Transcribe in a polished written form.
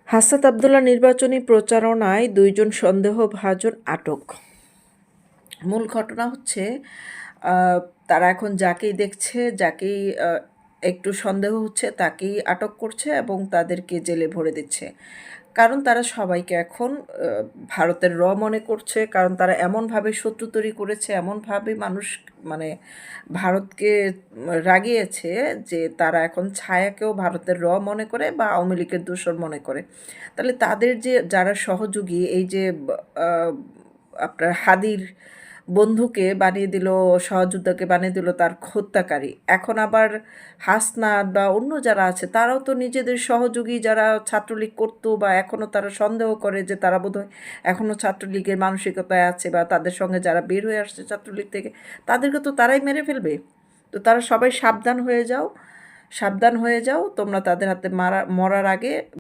হাসনাত আব্দুল্লাহ নির্বাচনী প্রচারণায় ২ জন সন্দেহভাজন আটক। মূল ঘটনা হচ্ছে তারা এখন যাকেই দেখছে, যাকেই একটু সন্দেহ হচ্ছে তাকেই আটক করছে এবং তাদেরকে জেলে ভরে দিচ্ছে। কারণ তারা সবাইকে এখন ভারতের মনে করছে। কারণ তারা এমনভাবে শত্রু তৈরি করেছে, এমনভাবে মানুষ মানে ভারতকে রাগিয়েছে যে তারা এখন ছায়াকেও ভারতের মনে করে বা আওয়ামী লীগের দোসর মনে করে। তাহলে তাদের যে যারা সহযোগী এই যে আপনার হাদির বন্ধুকে বানিয়ে দিল, সহযোদ্ধাকে বানিয়ে দিল তার হত্যাকারী। এখন আবার হাসনাত বা অন্য যারা আছে তারাও তো নিজেদের সহযোগী যারা ছাত্রলীগ করতো বা এখনও তারা সন্দেহ করে যে তারা বোধহয় এখনও ছাত্রলীগের মানসিকতায় আছে বা তাদের সঙ্গে যারা বের হয়ে আসছে ছাত্রলীগ থেকে তাদেরকে তো তারাই মেরে ফেলবে। তো তারা সবাই সাবধান হয়ে যাও, সাবধান হয়ে যাও, তোমরা তাদের হাতে মরার আগে